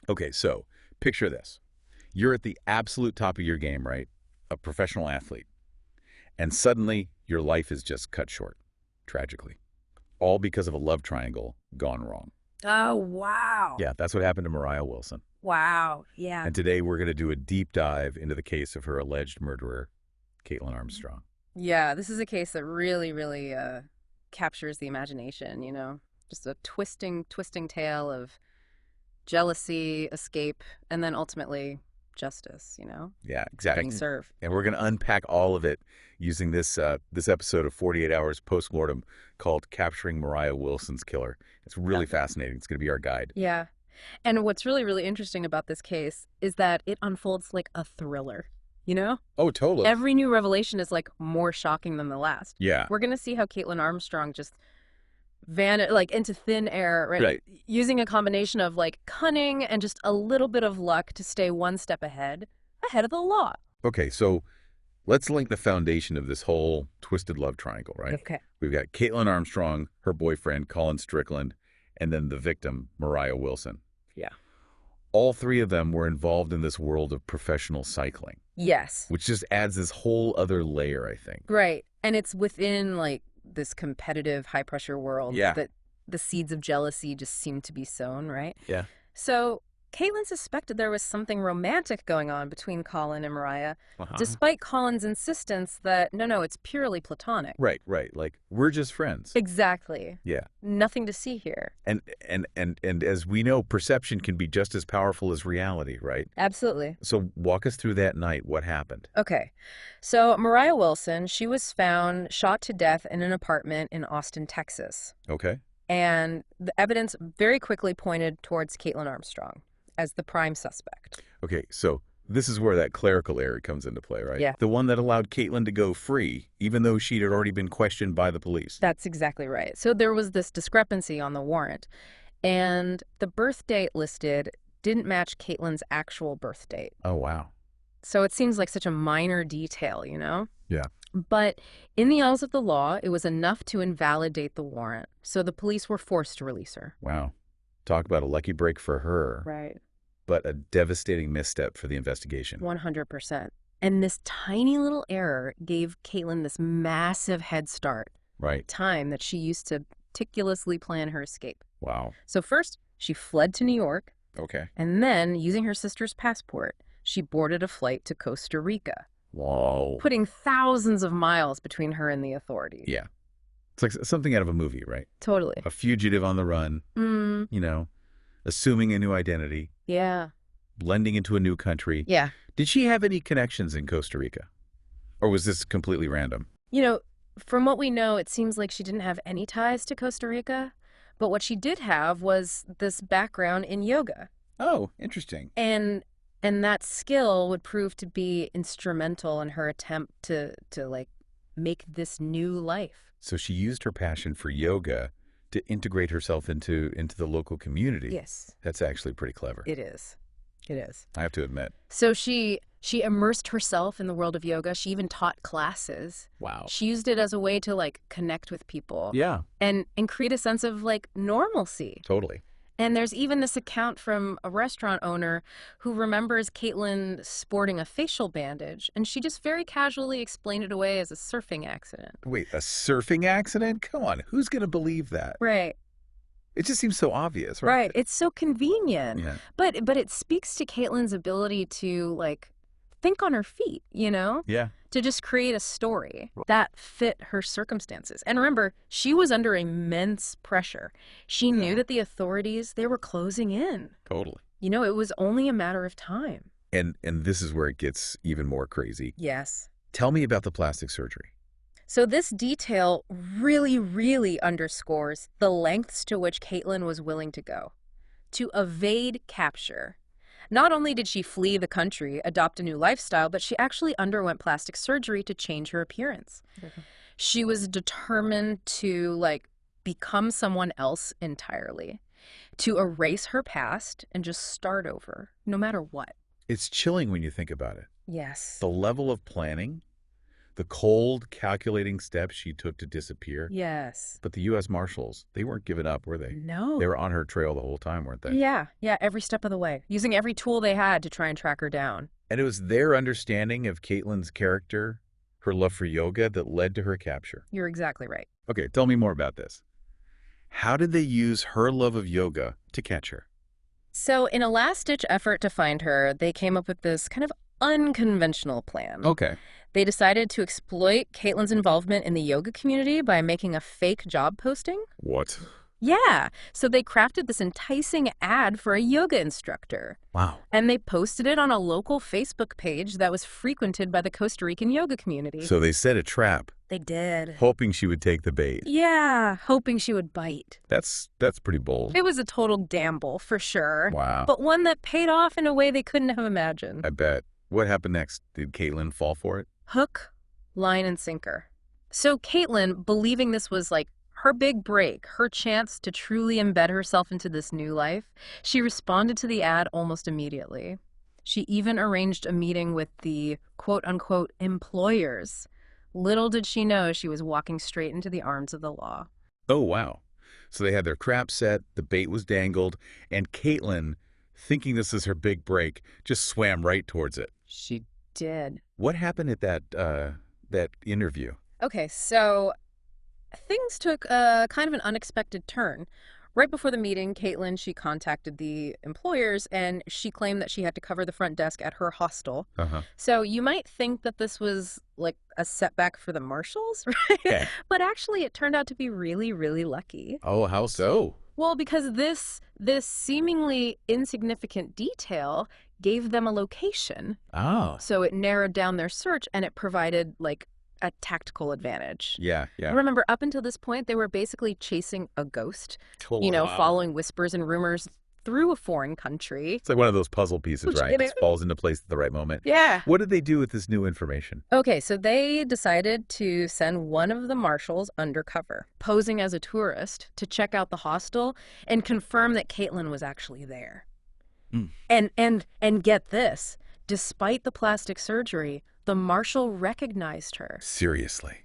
Okay, so picture this. You're at the absolute top of your game, right? A professional athlete. And suddenly your life is just cut short, tragically. All because of a love triangle gone wrong. Oh, wow. Yeah, that's what happened to Mariah Wilson. Wow. Yeah. And today we're going to do a deep dive into the case of her alleged murderer, Caitlyn Armstrong. Yeah, this is a case that really captures the imagination, you know? Just a twisting tale of jealousy, escape, and then ultimately justice, you know? Yeah, exactly. Getting served. And we're going to unpack all of it using this episode of 48 Hours Postmortem called Capturing Mariah Wilson's Killer. It's really fascinating. It's going to be our guide. Yeah. And what's really interesting about this case is that it unfolds like a thriller, you know? Oh, totally. Every new revelation is like more shocking than the last. Yeah. We're going to see how Caitlyn Armstrong just vanished like into thin air, Right. Using a combination of like cunning and just a little bit of luck to stay one step ahead of the law. Okay, so let's link the foundation of this whole twisted love triangle, right? Okay. We've got Caitlyn Armstrong, her boyfriend, Colin Strickland, and then the victim, Mariah Wilson. Yeah. All three of them were involved in this world of professional cycling, Yes. which just adds this whole other layer, I think. Right. And it's within like this competitive high pressure world that the seeds of jealousy just seem to be sown, right? Yeah. So Caitlyn suspected there was something romantic going on between Colin and Mariah, despite Colin's insistence that, no, it's purely platonic. Right. Like, we're just friends. Exactly. Yeah. Nothing to see here. And as we know, perception can be just as powerful as reality, right? Absolutely. So walk us through that night. What happened? Okay. So Mariah Wilson, she was found shot to death in an apartment in Austin, Texas. Okay. And the evidence very quickly pointed towards Caitlyn Armstrong as the prime suspect. Okay, so this is where that clerical error comes into play, right? Yeah. The one that allowed Caitlyn to go free, even though she'd already been questioned by the police. That's exactly right. So there was this discrepancy on the warrant, and the birth date listed didn't match Caitlyn's actual birth date. Oh, wow. So it seems like such a minor detail, you know? Yeah. But in the eyes of the law, it was enough to invalidate the warrant. So the police were forced to release her. Wow. Talk about a lucky break for her. Right. But a devastating misstep for the investigation. 100%. And this tiny little error gave Caitlyn this massive head start. Right. Time that she used to meticulously plan her escape. Wow. So first, she fled to New York. Okay. And then, using her sister's passport, she boarded a flight to Costa Rica. Whoa. Putting thousands of miles between her and the authorities. Yeah. It's like something out of a movie, right? Totally. A fugitive on the run, you know, assuming a new identity. Yeah. Blending into a new country. Yeah. Did she have any connections in Costa Rica? Or was this completely random? You know, from what we know, it seems like she didn't have any ties to Costa Rica. But what she did have was this background in yoga. Oh, interesting. And that skill would prove to be instrumental in her attempt to like make this new life. So she used her passion for yoga to integrate herself into the local community. Yes. That's actually pretty clever. It is. It is. I have to admit. So she immersed herself in the world of yoga. She even taught classes. Wow. She used it as a way to like connect with people. Yeah. And create a sense of like normalcy. Totally. And there's even this account from a restaurant owner who remembers Caitlyn sporting a facial bandage, and she just very casually explained it away as a surfing accident. Wait, a surfing accident? Come on, who's going to believe that? Right. It just seems so obvious, right? Right. It's so convenient. Yeah. But it speaks to Caitlyn's ability to like think on her feet, you know? Yeah. To just create a story that fit her circumstances. And remember, she was under immense pressure. She knew that the authorities, they were closing in. Totally. You know, it was only a matter of time. And this is where it gets even more crazy. Yes. Tell me about the plastic surgery. So this detail really underscores the lengths to which Caitlyn was willing to go to evade capture. Not only did she flee the country, adopt a new lifestyle, but she actually underwent plastic surgery to change her appearance. She was determined to like become someone else entirely, to erase her past and just start over, no matter what. It's chilling when you think about it. Yes. The level of planning, The cold, calculating steps she took to disappear. Yes. But the U.S. Marshals, they weren't giving up, were they? No. They were on her trail the whole time, weren't they? Yeah, every step of the way, using every tool they had to try and track her down. And it was their understanding of Caitlyn's character, her love for yoga, that led to her capture. You're exactly right. Okay, tell me more about this. How did they use her love of yoga to catch her? So, in a last-ditch effort to find her, they came up with this kind of unconventional plan. Okay. They decided to exploit Caitlyn's involvement in the yoga community by making a fake job posting. What? Yeah, so they crafted this enticing ad for a yoga instructor. Wow. And they posted it on a local Facebook page that was frequented by the Costa Rican yoga community. So they set a trap, They did. hoping she would take the bait. Yeah, hoping she would bite. That's pretty bold. It was a total gamble, for sure. Wow. But one that paid off in a way they couldn't have imagined. I bet. What happened next? Did Caitlyn fall for it? Hook, line, and sinker. So Caitlyn, believing this was like her big break, her chance to truly embed herself into this new life, she responded to the ad almost immediately. She even arranged a meeting with the quote-unquote employers. Little did she know she was walking straight into the arms of the law. Oh, wow. So they had their trap set, the bait was dangled, and Caitlyn, thinking this is her big break, just swam right towards it. She did. What happened at that interview? Okay, so things took a kind of an unexpected turn. Right before the meeting, Caitlyn, she contacted the employers and she claimed that she had to cover the front desk at her hostel. Uh-huh. So you might think that this was like a setback for the marshals, right? Okay. But actually it turned out to be really, really lucky. Oh, how so? Well, because this seemingly insignificant detail gave them a location. Oh. So it narrowed down their search and it provided like a tactical advantage. Yeah. Remember, up until this point, they were basically chasing a ghost, Totally. following whispers and rumors through a foreign country. It's like one of those puzzle pieces, right? It It falls into place at the right moment. Yeah. What did they do with this new information? Okay, so they decided to send one of the marshals undercover, posing as a tourist, to check out the hostel and confirm that Caitlyn was actually there. Mm. And get this, despite the plastic surgery, the marshal recognized her. Seriously.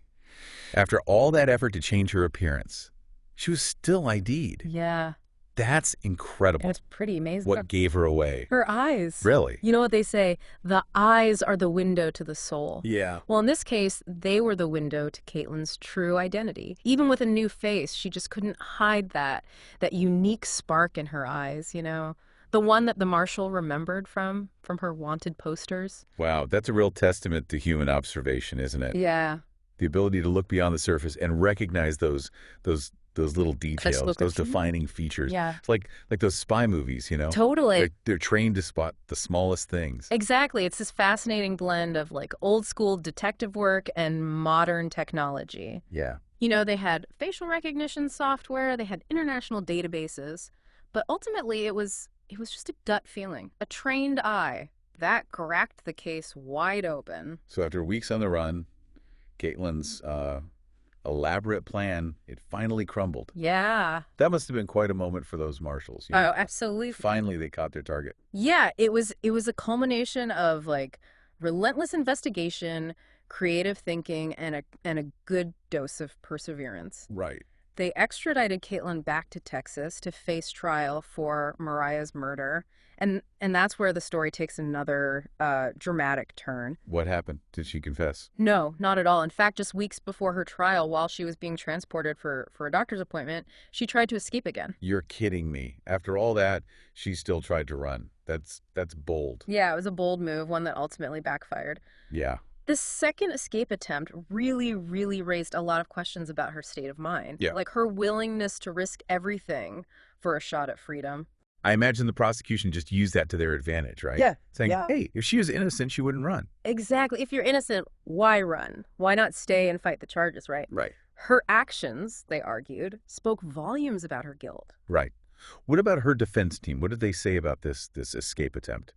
After all that effort to change her appearance, she was still ID'd. Yeah. That's incredible. It's pretty amazing. What gave her away? Her eyes. Really? You know what they say? The eyes are the window to the soul. Yeah. Well, in this case, they were the window to Caitlyn's true identity. Even with a new face, she just couldn't hide that unique spark in her eyes, The one that the marshal remembered from her wanted posters. Wow, that's a real testament to human observation, isn't it? Yeah. The ability to look beyond the surface and recognize those little details, look those at- defining features. Yeah. It's like those spy movies, Totally. They're trained to spot the smallest things. Exactly. It's this fascinating blend of like old school detective work and modern technology. Yeah. They had facial recognition software, they had international databases, but ultimately it was just a gut feeling, a trained eye that cracked the case wide open. So after weeks on the run, Caitlyn's elaborate plan, it finally crumbled. Yeah. That must have been quite a moment for those marshals. Oh, absolutely. Finally, they caught their target. Yeah, it was a culmination of like relentless investigation, creative thinking, and a good dose of perseverance. Right. They extradited Caitlyn back to Texas to face trial for Mariah's murder. And that's where the story takes another dramatic turn. What happened? Did she confess? No, not at all. In fact, just weeks before her trial, while she was being transported for a doctor's appointment, she tried to escape again. You're kidding me. After all that, she still tried to run. That's bold. Yeah, it was a bold move, one that ultimately backfired. Yeah. The second escape attempt really, really raised a lot of questions about her state of mind. Yeah. Like her willingness to risk everything for a shot at freedom. I imagine the prosecution just used that to their advantage, right? Yeah. Saying, Yeah. hey, if she was innocent, she wouldn't run. Exactly. If you're innocent, why run? Why not stay and fight the charges, right? Right. Her actions, they argued, spoke volumes about her guilt. Right. What about her defense team? What did they say about this escape attempt?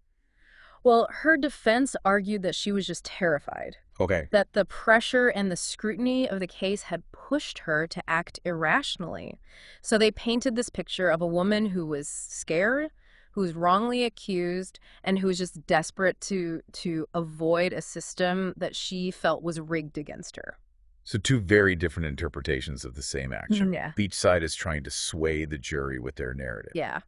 Well, her defense argued that she was just terrified, Okay. that the pressure and the scrutiny of the case had pushed her to act irrationally. So they painted this picture of a woman who was scared, who's wrongly accused and who's just desperate to avoid a system that she felt was rigged against her. So two very different interpretations of the same action. Yeah. Each side is trying to sway the jury with their narrative. Yeah.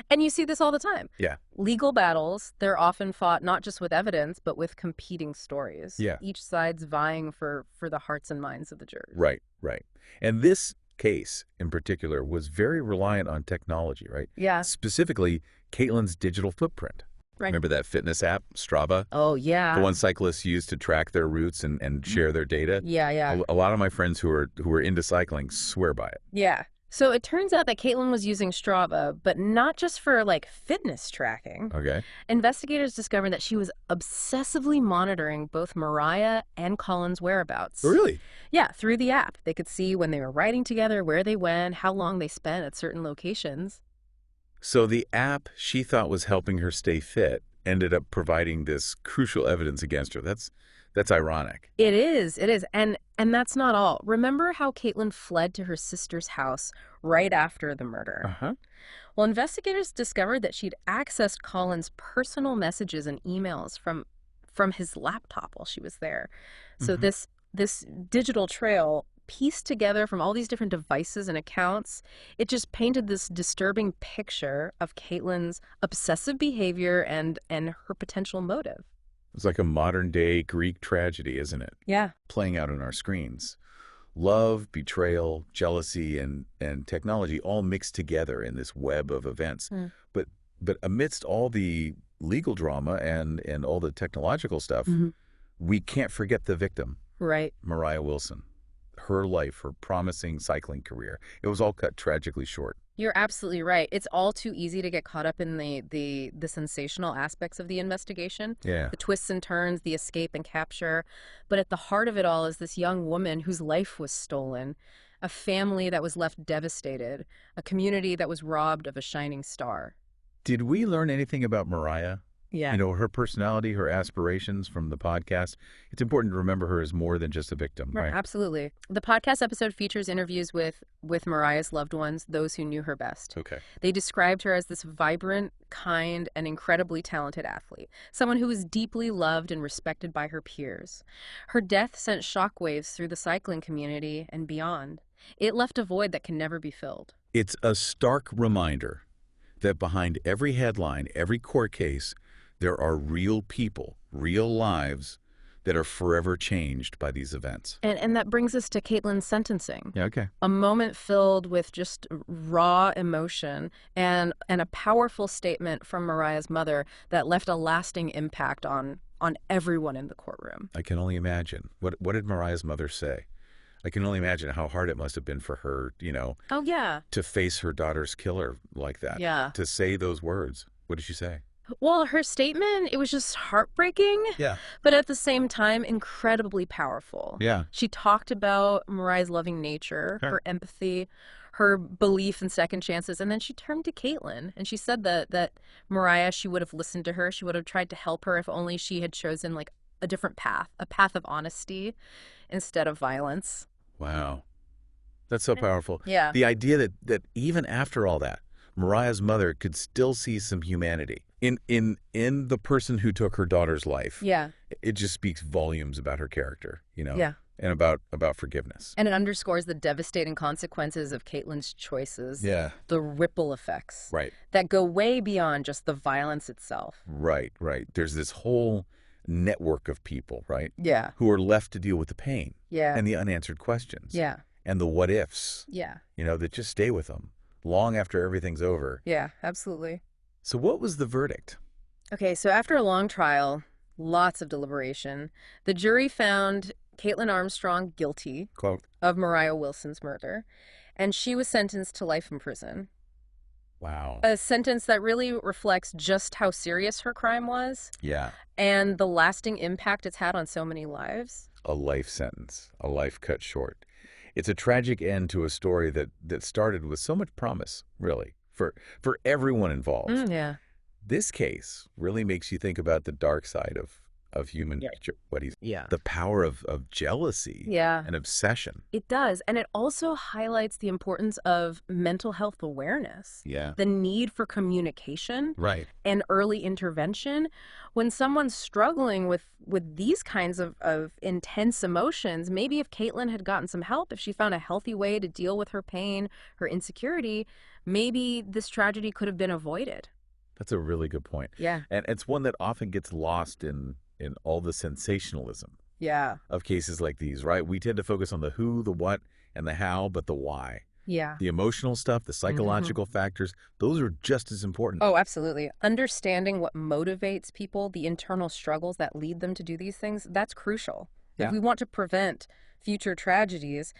And you see this all the time. Yeah. Legal battles, they're often fought not just with evidence, but with competing stories. Yeah. Each side's vying for the hearts and minds of the jurors. Right, right. And this case in particular was very reliant on technology, right? Yeah. Specifically, Caitlyn's digital footprint. Right. Remember that fitness app, Strava? Oh, yeah. The one cyclists use to track their routes and share their data? Yeah, yeah. A lot of my friends who are into cycling swear by it. Yeah. So it turns out that Caitlyn was using Strava, but not just for like fitness tracking. Okay. Investigators discovered that she was obsessively monitoring both Mariah and Colin's whereabouts. Oh, really? Yeah, through the app. They could see when they were riding together, where they went, how long they spent at certain locations. So the app she thought was helping her stay fit ended up providing this crucial evidence against her. That's ironic. It is. And that's not all. Remember how Caitlyn fled to her sister's house right after the murder? Uh-huh. Well, investigators discovered that she'd accessed Colin's personal messages and emails from his laptop while she was there. So this digital trail pieced together from all these different devices and accounts, it just painted this disturbing picture of Caitlyn's obsessive behavior and her potential motive. It's like a modern-day Greek tragedy, isn't it? Yeah. Playing out on our screens. Love, betrayal, jealousy, and technology all mixed together in this web of events. But amidst all the legal drama and all the technological stuff, we can't forget the victim. Right. Mariah Wilson. Her life, her promising cycling career. It was all cut tragically short. You're absolutely right. It's all too easy to get caught up in the sensational aspects of the investigation. Yeah. The twists and turns, the escape and capture. But at the heart of it all is this young woman whose life was stolen, a family that was left devastated, a community that was robbed of a shining star. Did we learn anything about Mariah? Yeah. You know, her personality, her aspirations from the podcast. It's important to remember her as more than just a victim, right? Absolutely. The podcast episode features interviews with Mariah's loved ones, those who knew her best. Okay. They described her as this vibrant, kind, and incredibly talented athlete, someone who was deeply loved and respected by her peers. Her death sent shockwaves through the cycling community and beyond. It left a void that can never be filled. It's a stark reminder that behind every headline, every court case, there are real people, real lives that are forever changed by these events. And that brings us to Caitlyn's sentencing. Yeah, okay. A moment filled with just raw emotion and a powerful statement from Mariah's mother that left a lasting impact on everyone in the courtroom. I can only imagine. What did Mariah's mother say? I can only imagine how hard it must have been for her, Oh, yeah. to face her daughter's killer like that. Yeah. To say those words. What did she say? Well, her statement, it was just heartbreaking, Yeah. but at the same time, incredibly powerful. Yeah. She talked about Mariah's loving nature, Sure. her empathy, her belief in second chances, and then she turned to Caitlyn, and she said that Mariah, she would have listened to her, she would have tried to help her if only she had chosen like a different path, a path of honesty instead of violence. Wow. That's so powerful. Yeah. The idea that even after all that, Mariah's mother could still see some humanity in the person who took her daughter's life. Yeah. It just speaks volumes about her character, Yeah. and about forgiveness. And it underscores the devastating consequences of Caitlyn's choices. Yeah. The ripple effects. Right. That go way beyond just the violence itself. Right. There's this whole network of people, right? Yeah. Who are left to deal with the pain. Yeah. And the unanswered questions. Yeah. And the what ifs. Yeah. That just stay with them long after everything's over. Yeah, absolutely. So what was the verdict? Okay, so after a long trial, lots of deliberation, the jury found Caitlyn Armstrong guilty Quote. of Mariah Wilson's murder, and she was sentenced to life in prison. Wow. A sentence that really reflects just how serious her crime was Yeah. and the lasting impact it's had on so many lives. A life sentence, a life cut short. It's a tragic end to a story that started with so much promise, really, for everyone involved. Yeah. This case really makes you think about the dark side of human Yeah. nature, what he's Yeah. the power of jealousy Yeah. and obsession. It does. And it also highlights the importance of mental health awareness, Yeah. the need for communication Right. and early intervention. When someone's struggling with these kinds of intense emotions, maybe if Caitlyn had gotten some help, if she found a healthy way to deal with her pain, her insecurity, maybe this tragedy could have been avoided. That's a really good point. Yeah. And it's one that often gets lost in all the sensationalism Yeah. of cases like these, right? We tend to focus on the who, the what, and the how, but the why. Yeah. The emotional stuff, the psychological factors, those are just as important. Oh, absolutely. Understanding what motivates people, the internal struggles that lead them to do these things, that's crucial. Yeah. If we want to prevent future tragedies,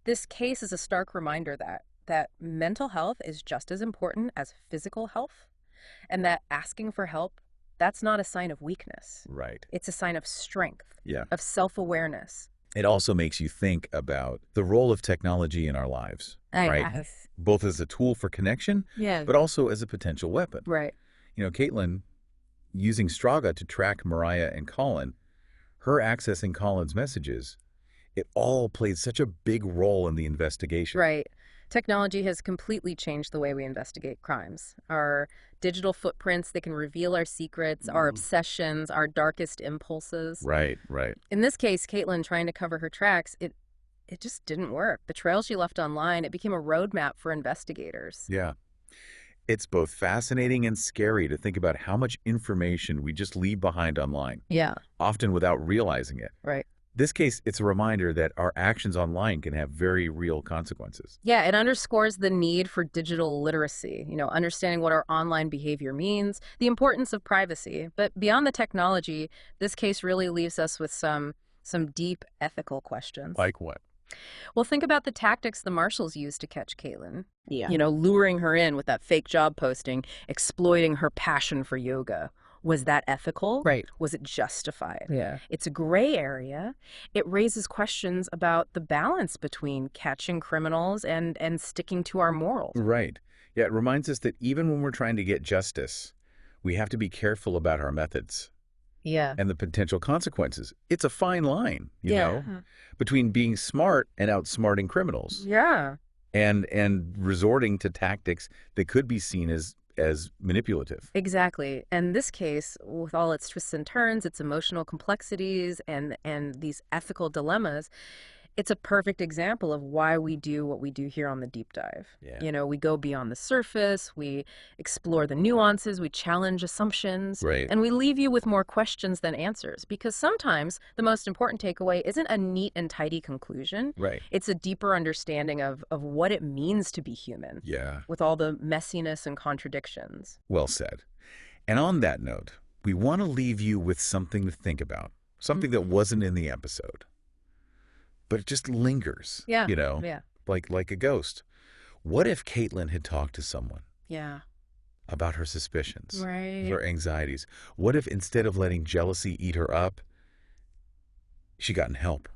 this case is a stark reminder that mental health is just as important as physical health, and that asking for help, that's not a sign of weakness. Right. It's a sign of strength, Yeah. of self-awareness. It also makes you think about the role of technology in our lives, right? Yes. Both as a tool for connection, Yeah. but also as a potential weapon. Right. You know, Caitlyn, using Strava to track Mariah and Colin, her accessing Colin's messages, it all played such a big role in the investigation. Right. Technology has completely changed the way we investigate crimes. Our digital footprints, they can reveal our secrets, our obsessions, our darkest impulses. Right, right. In this case, Caitlyn trying to cover her tracks, it just didn't work. The trail she left online, it became a roadmap for investigators. Yeah. It's both fascinating and scary to think about how much information we just leave behind online, Yeah. often without realizing it. Right. This case, it's a reminder that our actions online can have very real consequences. Yeah, it underscores the need for digital literacy, understanding what our online behavior means, the importance of privacy. But beyond the technology, this case really leaves us with some deep ethical questions. Like what? Well, think about the tactics the marshals used to catch Caitlyn. Yeah. Luring her in with that fake job posting, exploiting her passion for yoga. Was that ethical? Right. Was it justified? Yeah. It's a gray area. It raises questions about the balance between catching criminals and sticking to our morals. Right. Yeah, it reminds us that even when we're trying to get justice, we have to be careful about our methods Yeah. and the potential consequences. It's a fine line, you Yeah. know, between being smart and outsmarting criminals Yeah. and resorting to tactics that could be seen as manipulative. Exactly. And this case, with all its twists and turns, its emotional complexities, and these ethical dilemmas, it's a perfect example of why we do what we do here on the Deep Dive. Yeah. We go beyond the surface, we explore the nuances, we challenge assumptions, Right. and we leave you with more questions than answers. Because sometimes the most important takeaway isn't a neat and tidy conclusion. Right. It's a deeper understanding of what it means to be human, Yeah. with all the messiness and contradictions. Well said. And on that note, we want to leave you with something to think about, something that wasn't in the episode, but it just lingers, Yeah. Yeah. like a ghost. What if Caitlyn had talked to someone Yeah. about her suspicions, Right. her anxieties? What if instead of letting jealousy eat her up, she gotten help,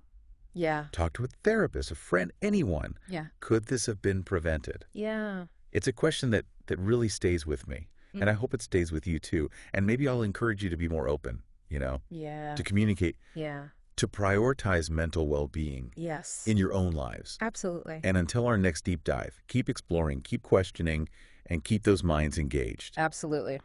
Yeah. talked to a therapist, a friend, anyone? Yeah. Could this have been prevented? Yeah. It's a question that really stays with me, and I hope it stays with you too. And maybe I'll encourage you to be more open, Yeah. to communicate, Yeah. to prioritize mental well-being Yes. in your own lives. Absolutely. And until our next deep dive, keep exploring, keep questioning, and keep those minds engaged. Absolutely.